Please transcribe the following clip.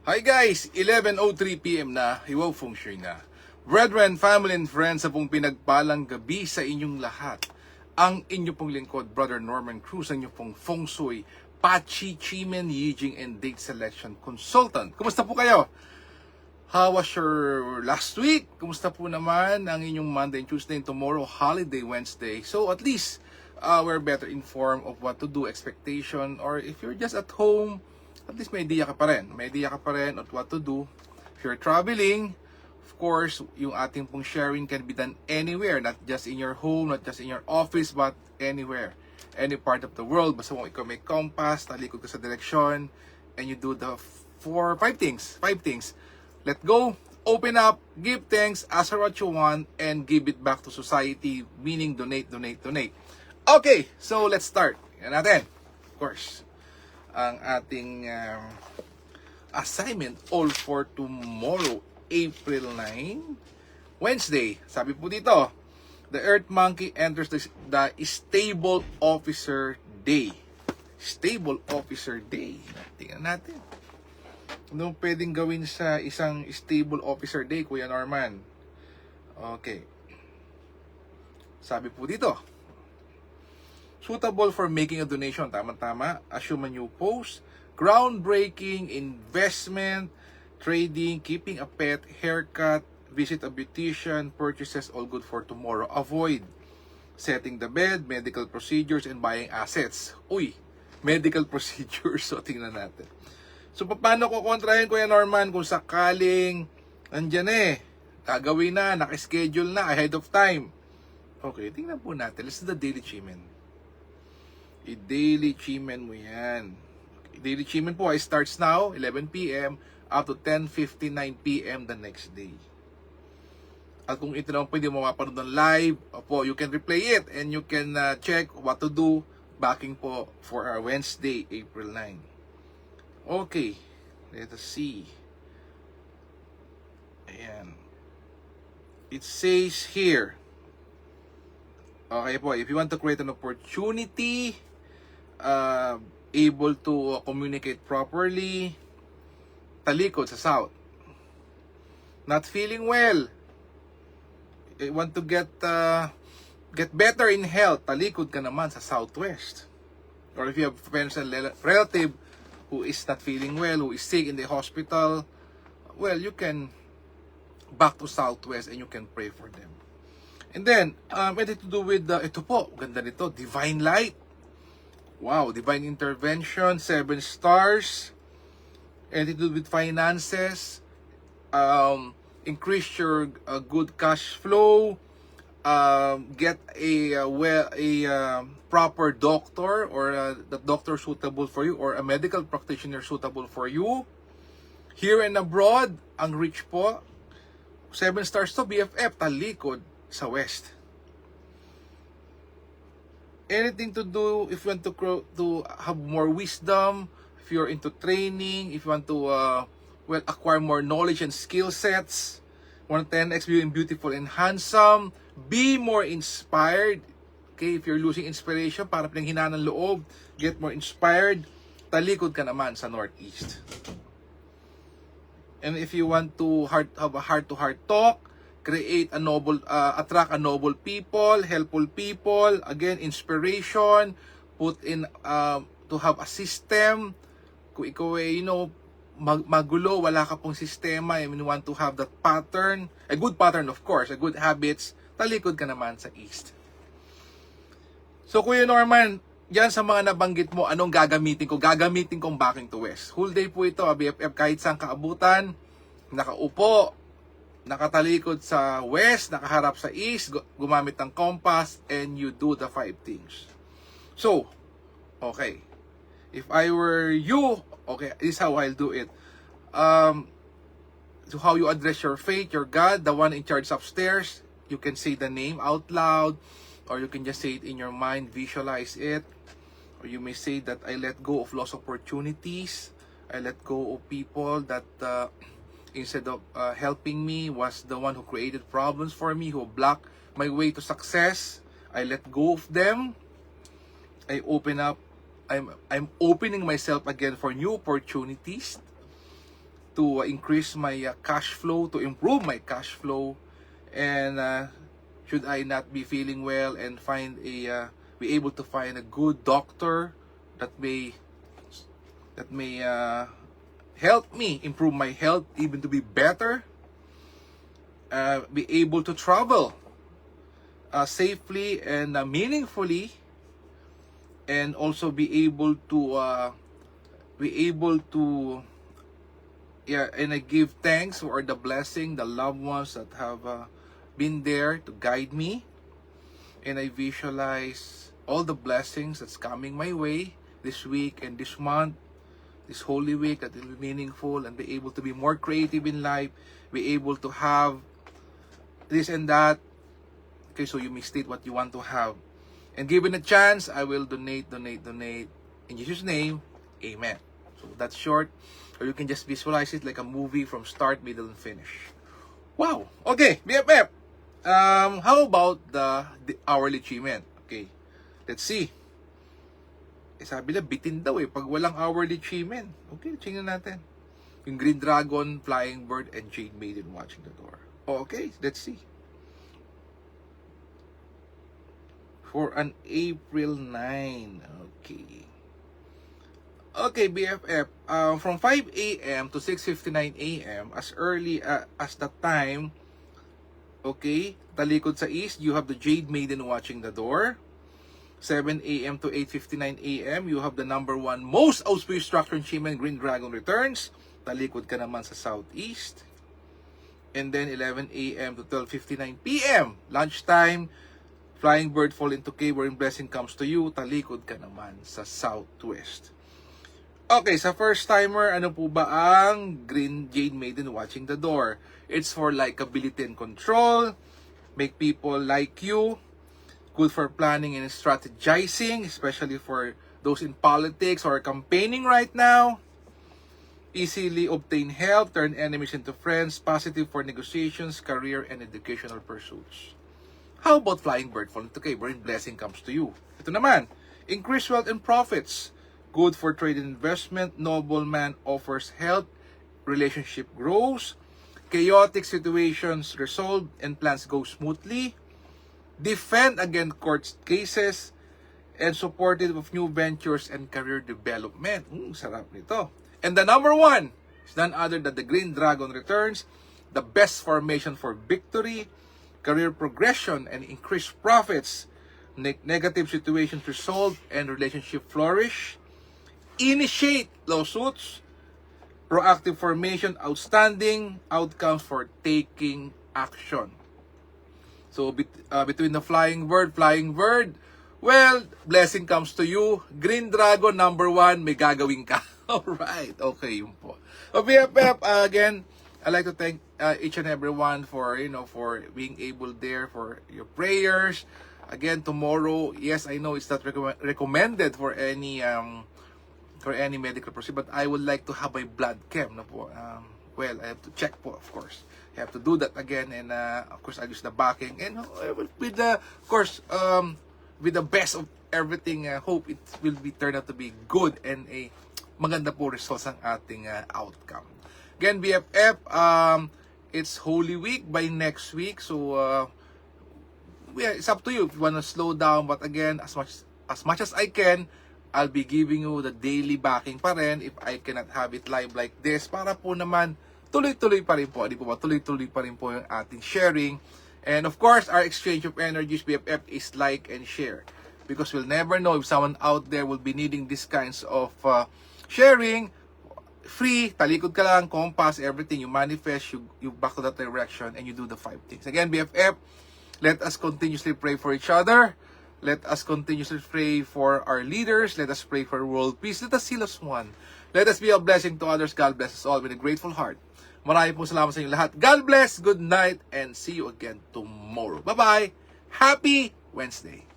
Hi guys! 11:03 PM na, Hiwaw Feng Shui na. Brethren, family and friends, sa pong pinagpalang gabi sa inyong lahat. Ang inyo pong lingkod, Brother Norman Cruz, ang inyo pong Feng Shui, Pachi, Chimen, Yijing, and Date Selection Consultant. Kumusta po kayo? How was your last week? Kumusta po naman ang inyong Monday and Tuesday and tomorrow, holiday Wednesday? So at least, we're better informed of what to do, expectation, or if you're just at home, at least may idea ka pa rin. May idea ka pa rin on what to do. If you're traveling, of course, yung ating pong sharing can be done anywhere. Not just in your home, not just in your office, but anywhere. Any part of the world. Basta mo ikaw may compass, talikod ka sa direksyon, and you do the five things. Let go, open up, give thanks, ask for what you want, and give it back to society. Meaning donate. Okay, so let's start. Yan natin. Of course, ang ating assignment all for tomorrow, April 9, Wednesday. Sabi po dito, the Earth Monkey enters the Stable Officer Day. Stable Officer Day. Tingnan natin. Ano pwedeng gawin sa isang Stable Officer Day, Kuya Norman? Okay. Sabi po dito, suitable for making a donation, tama-tama, assume a new post, groundbreaking, investment, trading, keeping a pet, haircut, visit a beautician, purchases, all good for tomorrow. Avoid setting the bed, medical procedures, and buying assets. Uy, medical procedures, so tingnan natin. So, paano ko kontrahin, Kuya Norman, kung sakaling andyan gagawin na, nakaschedule na, ahead of time? Okay, tingnan po natin. Let's do the daily chimen. I-daily chimen mo yan. Okay, daily chimen po ay starts now, 11 PM, up to 10:59 PM the next day. At kung ito naman pwede mo mapanood ng live, po, you can replay it and you can check what to do backing po for our Wednesday, April 9. Okay, let us see. Ayan. It says here, okay po, if you want to create an opportunity, able to communicate properly, talikod sa south. Not feeling well, you want to get better in health, talikod ka naman sa southwest. Or if you have friends and relative who is not feeling well, who is sick in the hospital, well, you can back to southwest and you can pray for them. And then, anything to do with, ito po, ganda nito, divine light. Wow, divine intervention, 7 stars. Anything to do with finances, increase your good cash flow, get a proper doctor or the doctor suitable for you or a medical practitioner suitable for you. Here and abroad, ang rich po, 7 stars to, BFF, talikod sa west. Anything to do, if you want to have more wisdom, if you're into training, if you want to acquire more knowledge and skill sets, 110x being beautiful and handsome, be more inspired. Okay, if you're losing inspiration, para pinanghinaan ng loob, get more inspired, talikod ka naman sa northeast. And if you want to have a heart-to-heart talk, create a noble, attract a noble people, helpful people, again, inspiration, put in, to have a system. Kung ikaw magulo, wala ka pong sistema, and you want to have that pattern, a good pattern of course, a good habits, talikod ka naman sa east. So Kuya Norman, yan sa mga nabanggit mo, anong gagamitin ko? Gagamitin kong backing to west. Whole day po ito, BFF, kahit saan kaabutan, nakaupo, nakatalikod sa west, nakaharap sa east, gumamit ng compass, and you do the 5 things. So, okay. If I were you, okay, this is how I'll do it. So how you address your faith, your God, the one in charge upstairs, you can say the name out loud, or you can just say it in your mind, visualize it. Or you may say that I let go of lost opportunities, I let go of people that instead of helping me was the one who created problems for me, who blocked my way to success. I let go of them. I open up. I'm opening myself again for new opportunities to increase my cash flow, to improve my cash flow, and should I not be feeling well and be able to find a good doctor that may help me improve my health even to be better, be able to travel safely and meaningfully, and also be able to and I give thanks for the blessing, the loved ones that have been there to guide me, and I visualize all the blessings that's coming my way this week and this month, this Holy Week, that it will be meaningful and be able to be more creative in life, be able to have this and that. Okay, so you may state what you want to have. And given a chance, I will donate. In Jesus' name, amen. So that's short. Or you can just visualize it like a movie from start, middle, and finish. Wow! Okay, BFF! How about the hourly achievement? Okay, let's see. Sabi na, bitin daw pag walang hourly achievement. Okay, tingnan natin. Yung Green Dragon, Flying Bird, and Jade Maiden watching the door. Okay, let's see. For an April 9. Okay. Okay, BFF. From 5 a.m. to 6:59 a.m. as early as the time. Okay, talikod sa east, you have the Jade Maiden watching the door. 7 a.m. to 8:59 a.m. you have the number 1 most auspicious structure achievement, Green Dragon returns. Talikod ka naman sa southeast. And then 11 a.m. to 12:59 p.m. lunchtime, Flying Bird fall into cave wherein blessing comes to you. Talikod ka naman sa southwest. Okay, sa first timer, ano po ba ang Green Jade Maiden watching the door? It's for likability and control, make people like you, good for planning and strategizing, especially for those in politics or campaigning right now. Easily obtain help, turn enemies into friends, positive for negotiations, career, and educational pursuits. How about Flying Bird fall into cave wherein blessing comes to you? Ito naman, increase wealth and profits, good for trade and investment, nobleman offers help, relationship grows, chaotic situations resolved and plans go smoothly, defend against court cases, and supportive of new ventures and career development. Sarap nito. And the number 1 is none other than the Green Dragon returns, the best formation for victory, career progression, and increased profits, negative situations resolved and relationship flourish, initiate lawsuits, proactive formation, outstanding outcomes for taking action. So between the Flying Bird, well, blessing comes to you. Green Dragon, number 1, may gagawin ka. Alright, okay, yun po. So, BFF, again, I'd like to thank each and everyone for, for being able there, for your prayers. Again, tomorrow, yes, I know it's not recommended for any medical procedure, but I would like to have my blood chem. No po. Well, I have to check po, of course. I have to do that again, and of course, I'll use the backing. And with the, of course, with the best of everything, hope it will be turned out to be good and a maganda po results ang ating outcome. Again, BFF, it's Holy Week by next week, so yeah, it's up to you if you want to slow down. But again, as much as I can, I'll be giving you the daily backing pa rin if I cannot have it live like this, para po naman tuloy-tuloy pa rin po, di po ba? Tuloy-tuloy pa rin po yung ating sharing. And of course, our exchange of energies, BFF, is like and share, because we'll never know if someone out there will be needing these kinds of sharing. Free, talikod ka lang, compass, everything you manifest, you back to that direction, and you do the 5 things. Again, BFF, let us continuously pray for each other. Let us continuously pray for our leaders. Let us pray for world peace. Let us heal as one. Let us be a blessing to others. God bless us all with a grateful heart. Maraming po salamat sa inyo lahat. God bless, good night, and see you again tomorrow. Bye-bye. Happy Wednesday.